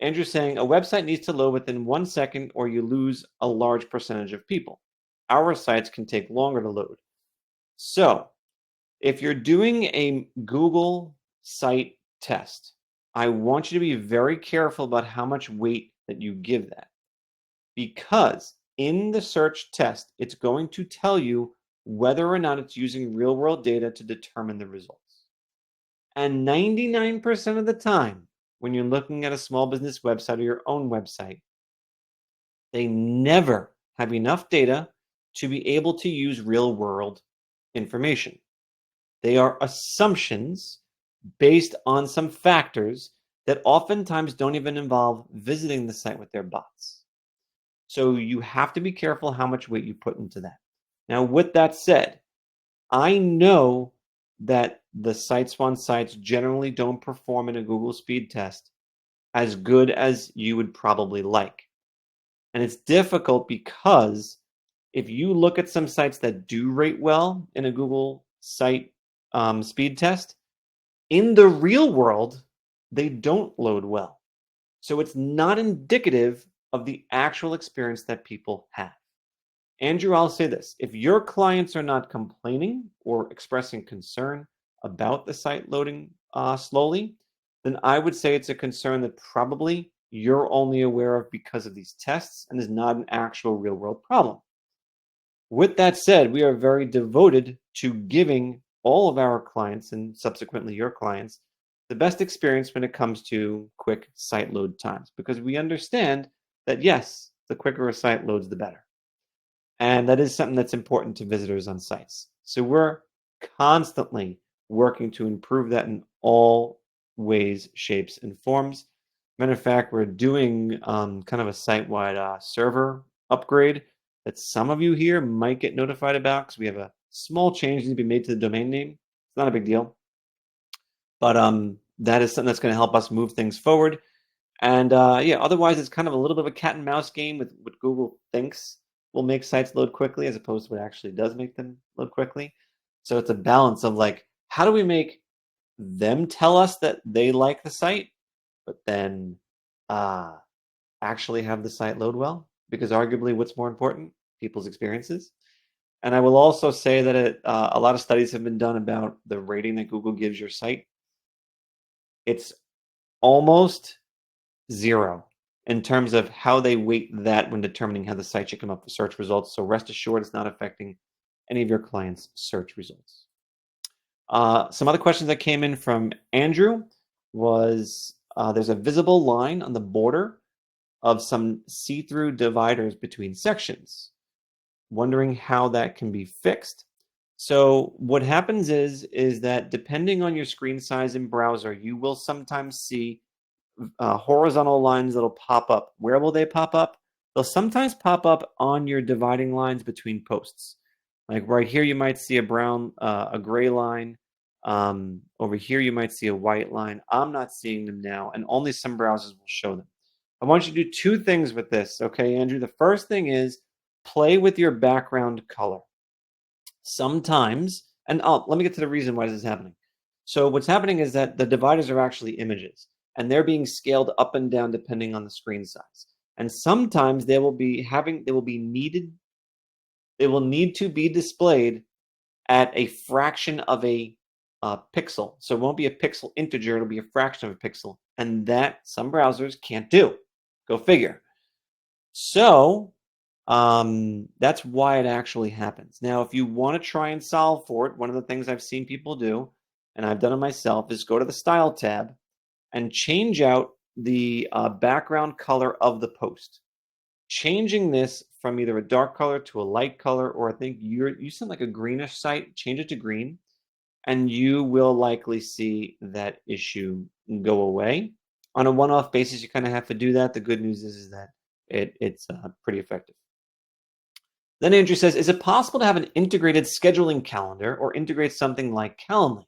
Andrew's saying a website needs to load within 1 second or you lose a large percentage of people. Our sites can take longer to load. So if you're doing a Google site test, I want you to be very careful about how much weight that you give that, because in the search test, it's going to tell you whether or not it's using real world data to determine the results. And 99% of the time, when you're looking at a small business website or your own website, they never have enough data to be able to use real world information. They are assumptions based on some factors that oftentimes don't even involve visiting the site with their bots. So you have to be careful how much weight you put into that. Now, with that said, I know that the SiteSwan sites generally don't perform in a Google speed test as good as you would probably like. And it's difficult because if you look at some sites that do rate well in a Google site speed test, in the real world, they don't load well. So it's not indicative of the actual experience that people have. Andrew, I'll say this. If your clients are not complaining or expressing concern about the site loading slowly, then I would say it's a concern that probably you're only aware of because of these tests and is not an actual real world problem. With that said, we are very devoted to giving all of our clients and subsequently your clients the best experience when it comes to quick site load times, because we understand that yes, the quicker a site loads, the better. And that is something that's important to visitors on sites. So we're constantly working to improve that in all ways, shapes, and forms. Matter of fact, we're doing kind of a site-wide server upgrade that some of you here might get notified about, because we have a small change that needs to be made to the domain name. It's not a big deal, but that is something that's going to help us move things forward. And yeah, otherwise, it's kind of a little bit of a cat and mouse game with what Google thinks will make sites load quickly as opposed to what actually does make them load quickly. So it's a balance of like, how do we make them tell us that they like the site, but then actually have the site load well? Because arguably, what's more important? People's experiences. And I will also say that a lot of studies have been done about the rating that Google gives your site. It's almost zero in terms of how they weight that when determining how the site should come up for search results. So rest assured, it's not affecting any of your clients' search results. Some other questions that came in from Andrew was there's a visible line on the border of some see-through dividers between sections. Wondering how that can be fixed. So what happens is that depending on your screen size and browser, you will sometimes see horizontal lines that'll pop up. Where will they pop up? They'll sometimes pop up on your dividing lines between posts. Like right here, you might see a gray line. Over here, you might see a white line. I'm not seeing them now, and only some browsers will show them. I want you to do two things with this, okay, Andrew? The first thing is play with your background color. Sometimes, and let me get to the reason why this is happening. So what's happening is that the dividers are actually images, and they're being scaled up and down depending on the screen size. And sometimes they will need to be displayed at a fraction of a pixel. So it won't be a pixel integer, it'll be a fraction of a pixel. And that some browsers can't do. Go figure. So that's why it actually happens. Now, if you want to try and solve for it, one of the things I've seen people do, and I've done it myself, is go to the Style tab and change out the background color of the post. Changing this from either a dark color to a light color, or I think you sent like a greenish site, change it to green, and you will likely see that issue go away. on a one-off basis, you kind of have to do that. The good news is that it's pretty effective. Then Andrew says, is it possible to have an integrated scheduling calendar or integrate something like Calendly?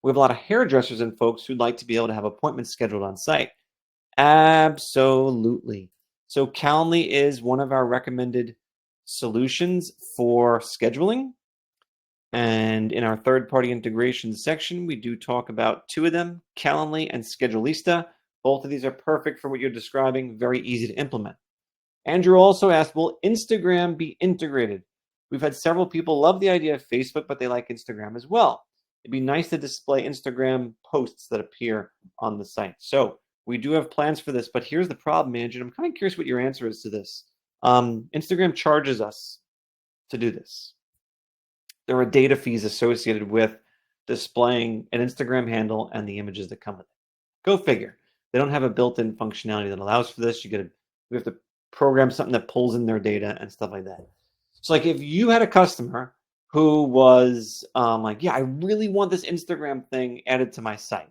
We have a lot of hairdressers and folks who'd like to be able to have appointments scheduled on site. Absolutely. So Calendly is one of our recommended solutions for scheduling. And in our third-party integration section, we do talk about two of them, Calendly and Schedulista. Both of these are perfect for what you're describing, very easy to implement. Andrew also asked, will Instagram be integrated? We've had several people love the idea of Facebook, but they like Instagram as well. It'd be nice to display Instagram posts that appear on the site. So we do have plans for this, but here's the problem, Andrew. I'm kind of curious what your answer is to this. Instagram charges us to do this. There are data fees associated with displaying an Instagram handle and the images that come with it. Go figure. They don't have a built-in functionality that allows for this. We have to program something that pulls in their data and stuff like that. So like if you had a customer who was like, yeah, I really want this Instagram thing added to my site.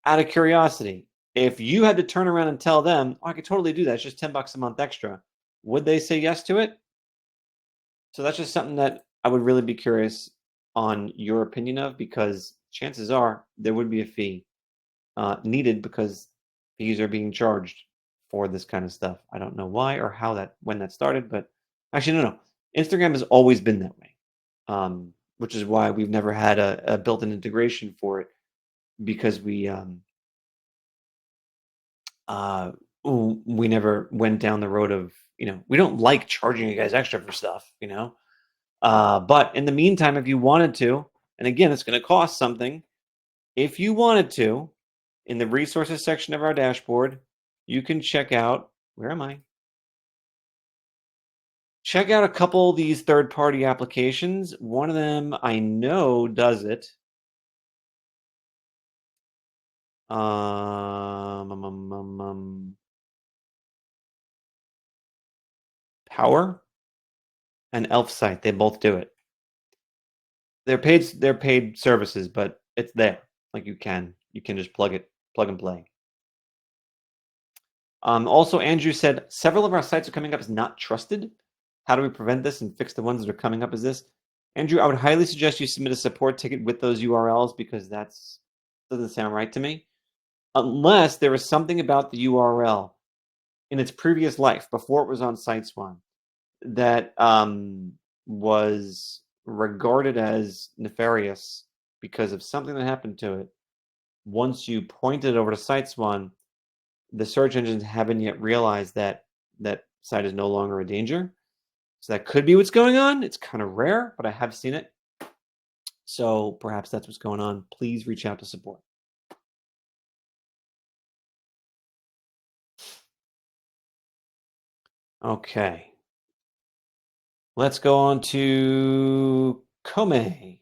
Out of curiosity, if you had to turn around and tell them, oh, I could totally do that, it's just $10 a month extra, would they say yes to it? So that's just something that I would really be curious on your opinion of, because chances are there would be a fee needed because fees are being charged for this kind of stuff. I don't know why or when that started, but actually, no. Instagram has always been that way, which is why we've never had a built-in integration for it, because we never went down the road of, we don't like charging you guys extra for stuff, but in the meantime, if you wanted to, and again, it's going to cost something, if you wanted to, in the resources section of our dashboard, you can check out, where am I? Check out a couple of these third-party applications. One of them I know does it. Power and ElfSite, they both do it. They're paid services, but it's there. Like you can just plug and play. Also, Andrew said, several of our sites are coming up as not trusted. How do we prevent this and fix the ones that are coming up as this? Andrew, I would highly suggest you submit a support ticket with those URLs, because that doesn't sound right to me. Unless there is something about the URL in its previous life, before it was on SiteSwan, that was regarded as nefarious because of something that happened to it. Once you point it over to SiteSwan, the search engines haven't yet realized that that site is no longer a danger. So that could be what's going on. It's kind of rare, but I have seen it. So perhaps that's what's going on. Please reach out to support. Okay. Let's go on to Kome.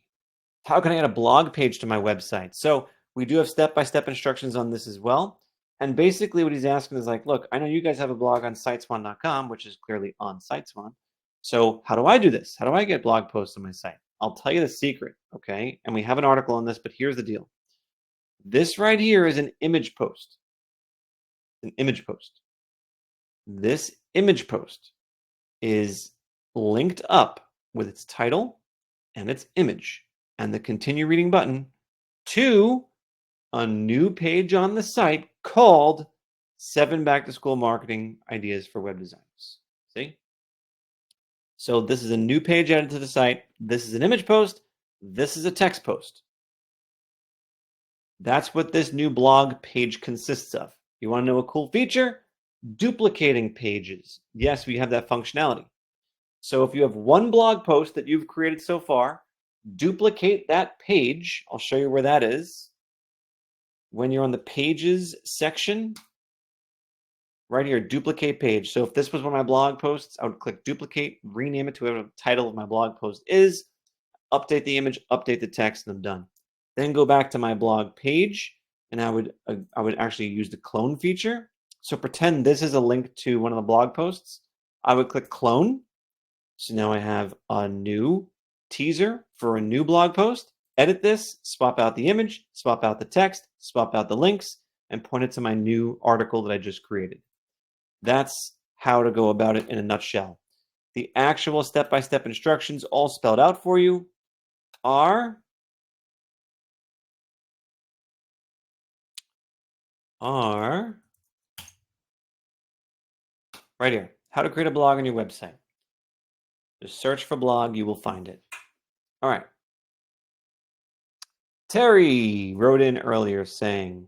How can I add a blog page to my website? So we do have step-by-step instructions on this as well. And basically what he's asking is like, look, I know you guys have a blog on SiteSwan.com, which is clearly on SiteSwan. So how do I do this? How do I get blog posts on my site? I'll tell you the secret, okay? And we have an article on this, but here's the deal. This right here is an image post. An image post. This image post is linked up with its title and its image and the continue reading button to a new page on the site called 7 Back to School Marketing Ideas for Web Designers. See? So this is a new page added to the site. This is an image post. This is a text post. That's what this new blog page consists of. You want to know a cool feature? Duplicating pages. Yes, we have that functionality. So if you have one blog post that you've created so far, duplicate that page. I'll show you where that is. When you're on the pages section, right here, duplicate page. So if this was one of my blog posts, I would click duplicate, rename it to whatever the title of my blog post is, update the image, update the text, and I'm done. Then go back to my blog page, and I would actually use the clone feature. So pretend this is a link to one of the blog posts. I would click clone. So now I have a new teaser for a new blog post. Edit this, swap out the image, swap out the text, swap out the links, and point it to my new article that I just created. That's how to go about it in a nutshell. The actual step-by-step instructions all spelled out for you are right here. How to create a blog on your website. Just search for blog, you will find it. All right. Terry wrote in earlier saying,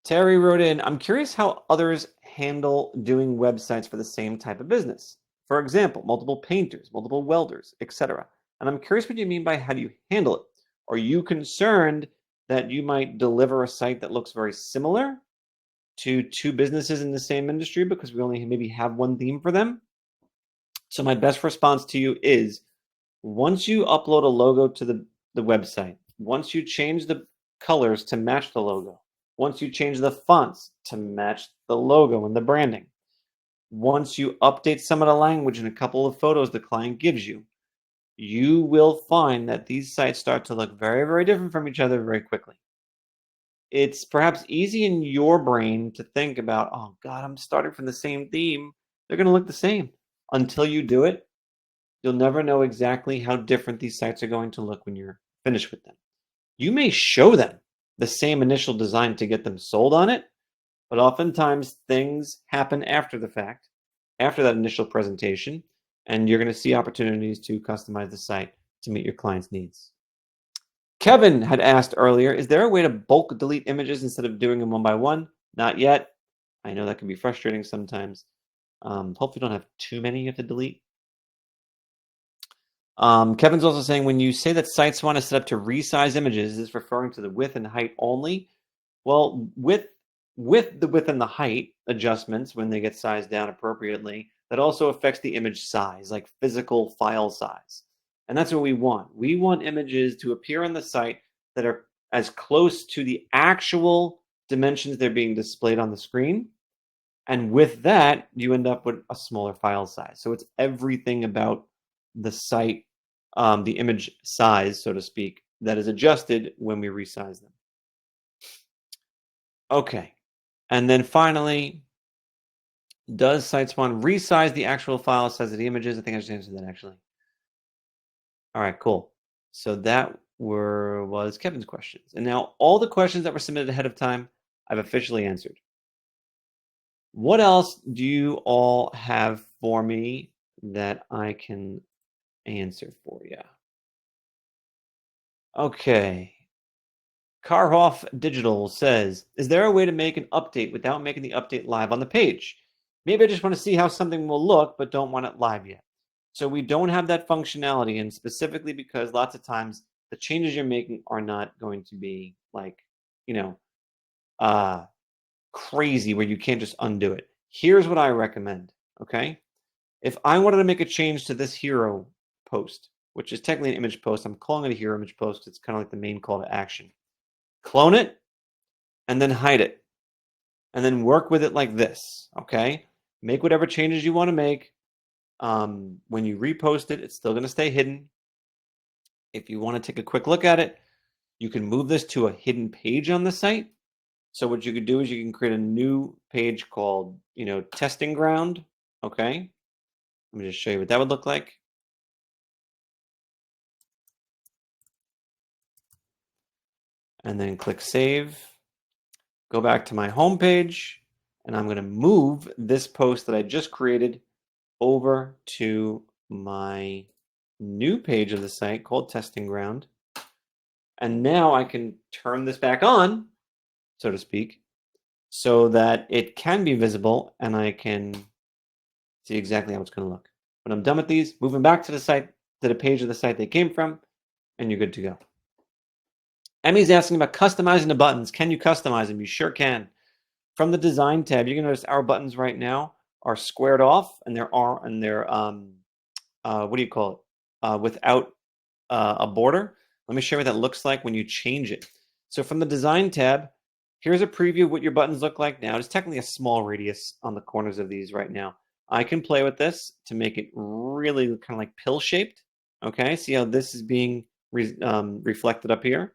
Terry wrote in, I'm curious how others handle doing websites for the same type of business. For example, multiple painters, multiple welders, etc. And I'm curious what you mean by how do you handle it? Are you concerned that you might deliver a site that looks very similar to two businesses in the same industry because we only maybe have one theme for them? So my best response to you is, once you upload a logo to the website, once you change the colors to match the logo, once you change the fonts to match the logo and the branding, once you update some of the language in a couple of photos the client gives you, you will find that these sites start to look very, very different from each other very quickly. It's perhaps easy in your brain to think about, oh God, I'm starting from the same theme. They're going to look the same. Until you do it, you'll never know exactly how different these sites are going to look when you're finished with them. You may show them the same initial design to get them sold on it, but oftentimes things happen after the fact, after that initial presentation, and you're going to see opportunities to customize the site to meet your client's needs. Kevin had asked earlier, is there a way to bulk delete images instead of doing them one by one? Not yet. I know that can be frustrating sometimes. Hopefully you don't have too many you have to delete. Kevin's also saying, when you say that SiteSwan is set up to resize images, is this referring to the width and height only? Well, with the width and the height adjustments, when they get sized down appropriately, that also affects the image size, like physical file size. And that's what we want. We want images to appear on the site that are as close to the actual dimensions they're being displayed on the screen. And with that, you end up with a smaller file size. So it's everything about the site, the image size, so to speak, that is adjusted when we resize them. Okay. And then finally, does SiteSwan resize the actual file size of the images? I think I just answered that actually. All right, cool. So that was Kevin's questions. And now all the questions that were submitted ahead of time, I've officially answered. What else do you all have for me that I can answer for you? Okay. Carhoff Digital says, is there a way to make an update without making the update live on the page? Maybe I just want to see how something will look, but don't want it live yet. So we don't have that functionality, and specifically because lots of times the changes you're making are not going to be like, crazy where you can't just undo it. Here's what I recommend, okay? If I wanted to make a change to this hero post, which is technically an image post, I'm calling it a hero image post. It's kind of like the main call to action. Clone it and then hide it. And then work with it like this, okay? Make whatever changes you want to make. When you repost it, it's still going to stay hidden. If you want to take a quick look at it, you can move this to a hidden page on the site. So what you could do is you can create a new page called, testing ground, okay? Let me just show you what that would look like. And then click save. Go back to my home page, and I'm going to move this post that I just created over to my new page of the site called Testing Ground. And now I can turn this back on, so to speak, so that it can be visible and I can see exactly how it's going to look. When I'm done with these, moving back to the site, to the page of the site they came from, and you're good to go. Emmy's asking about customizing the buttons. Can you customize them? You sure can. From the design tab, you can notice our buttons right now are squared off, and they're what do you call it? Without a border. Let me show you what that looks like when you change it. So from the design tab, Here's a preview of what your buttons look like now. It's technically a small radius on the corners of these right now. I can play with this to make it really kind of like pill shaped. Okay, see how this is being reflected up here?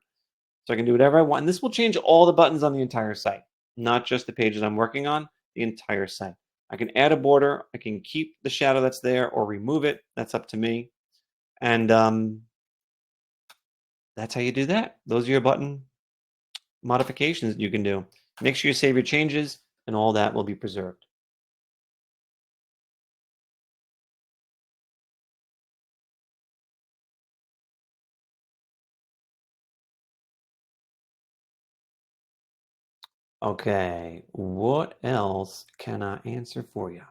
So I can do whatever I want. And this will change all the buttons on the entire site, not just the pages I'm working on, the entire site. I can add a border. I can keep the shadow that's there or remove it. That's up to me. And that's how you do that. Those are your button modifications you can do. Make sure you save your changes and all that will be preserved. Okay, what else can I answer for you?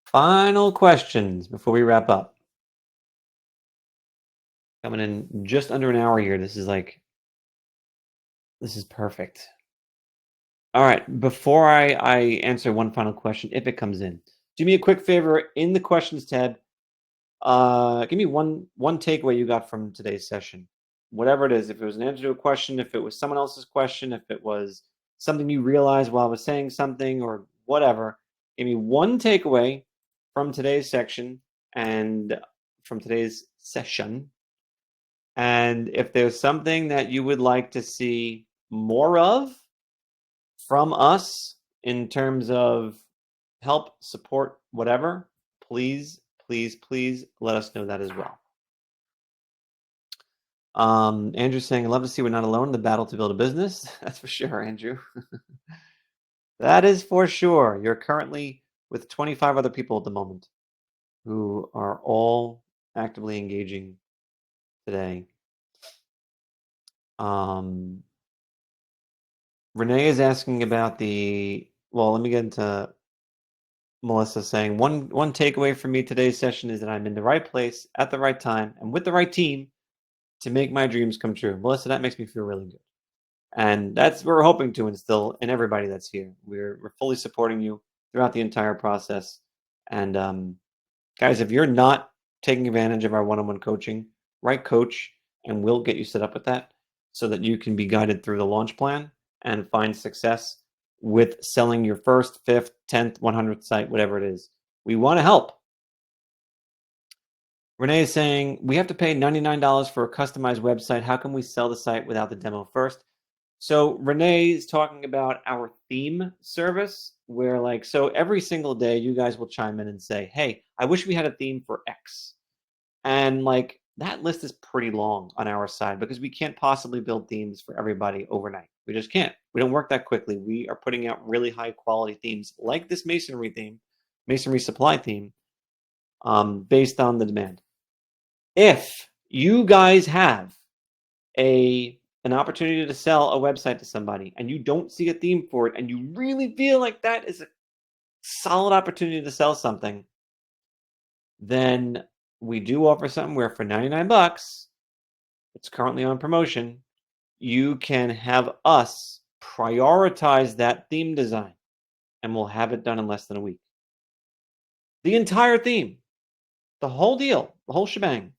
Final questions before we wrap up. Coming in just under an hour here. This is perfect. All right, before I answer one final question, if it comes in, do me a quick favor in the questions tab. Give me one takeaway you got from today's session, whatever it is. If it was an answer to a question, if it was someone else's question, if it was something you realized while I was saying something, or whatever. Give me one takeaway from today's section and from today's session. And if there's something that you would like to see more of from us in terms of help, support, whatever, please, please, please let us know that as well. Andrew's saying, I love to see we're not alone in the battle to build a business. That's for sure, Andrew. That is for sure. You're currently with 25 other people at the moment who are all actively engaging today. Renee is asking about let me get into Melissa saying, one takeaway from me today's session is that I'm in the right place at the right time and with the right team to make my dreams come true. Melissa, that makes me feel really good. And that's what we're hoping to instill in everybody that's here. We're fully supporting you throughout the entire process. And guys, if you're not taking advantage of our one-on-one coaching, write coach and we'll get you set up with that so that you can be guided through the launch plan and find success with selling your first, 5th, 10th, 100th site, whatever it is. We want to help. Renee is saying, we have to pay $99 for a customized website. How can we sell the site without the demo first? So Renee is talking about our theme service where so every single day you guys will chime in and say, hey, I wish we had a theme for X. And that list is pretty long on our side because we can't possibly build themes for everybody overnight. We just can't. We don't work that quickly. We are putting out really high quality themes like this masonry theme, masonry supply theme, based on the demand. If you guys have an opportunity to sell a website to somebody and you don't see a theme for it and you really feel like that is a solid opportunity to sell something, then we do offer something where for $99, it's currently on promotion, you can have us prioritize that theme design and we'll have it done in less than a week. The entire theme, the whole deal, the whole shebang,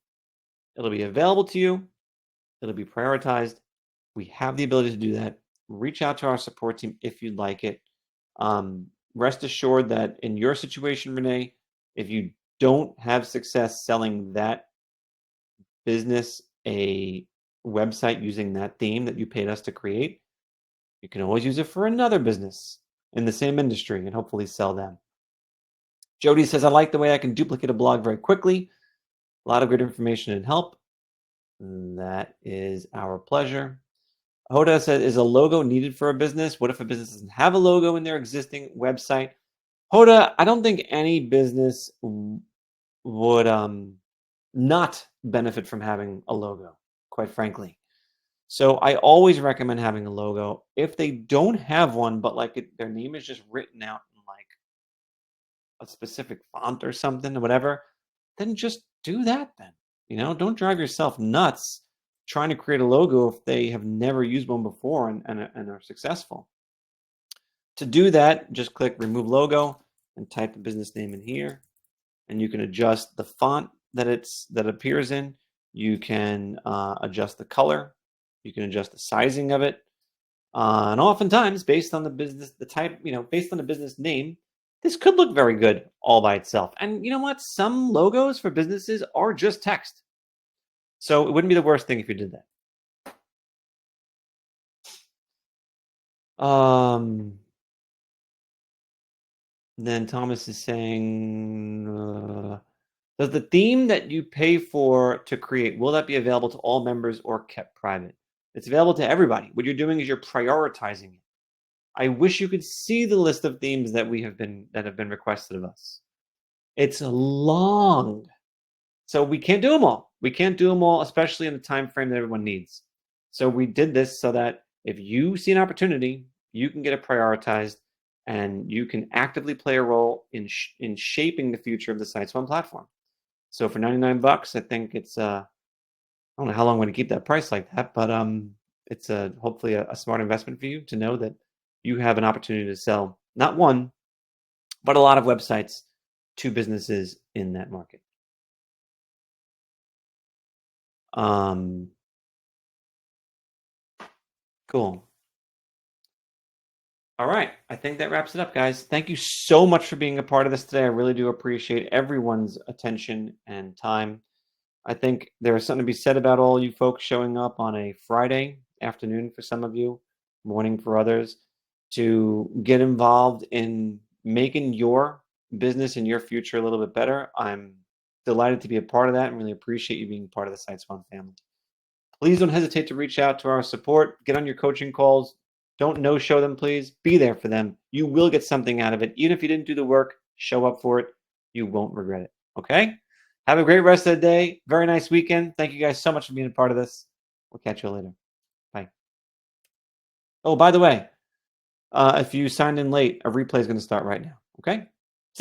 it'll be available to you. It'll be prioritized. We have the ability to do that. Reach out to our support team if you'd like it. Rest assured that in your situation, Renee, if you don't have success selling that business a website using that theme that you paid us to create, you can always use it for another business in the same industry and hopefully sell them. Jody says, I like the way I can duplicate a blog very quickly. A lot of good information and help. And that is our pleasure. Hoda said, is a logo needed for a business? What if a business doesn't have a logo in their existing website? Hoda, I don't think any business would not benefit from having a logo, quite frankly. So I always recommend having a logo. If they don't have one, but their name is just written out in a specific font or something or whatever, then just do that then. Don't drive yourself nuts trying to create a logo if they have never used one before and are successful. To do that, just click Remove Logo and type the business name in here. And you can adjust the font that appears in. You can adjust the color. You can adjust the sizing of it. And oftentimes, based on the business, the type, based on the business name, this could look very good all by itself. And you know what? Some logos for businesses are just text. So it wouldn't be the worst thing if you did that. Then Thomas is saying, does the theme that you pay for to create, will that be available to all members or kept private? It's available to everybody. What you're doing is you're prioritizing it. I wish you could see the list of themes that have been requested of us. It's long. So we can't do them all. We can't do them all, especially in the time frame that everyone needs. So we did this so that if you see an opportunity, you can get it prioritized and you can actively play a role in shaping the future of the SiteSwan platform. So for $99, I think it's I don't know how long I'm going to keep that price like that, but it's hopefully a smart investment for you to know that you have an opportunity to sell not one, but a lot of websites to businesses in that market. Cool. All right. I think that wraps it up, guys. Thank you so much for being a part of this today. I really do appreciate everyone's attention and time. I think there is something to be said about all you folks showing up on a Friday afternoon for some of you, morning for others, to get involved in making your business and your future a little bit better. I'm delighted to be a part of that and really appreciate you being part of the SiteSwan family. Please don't hesitate to reach out to our support. Get on your coaching calls. Don't no-show them, please. Be there for them. You will get something out of it. Even if you didn't do the work, show up for it. You won't regret it. Okay? Have a great rest of the day. Very nice weekend. Thank you guys so much for being a part of this. We'll catch you later. Bye. Oh, by the way, if you signed in late, a replay is going to start right now. Okay?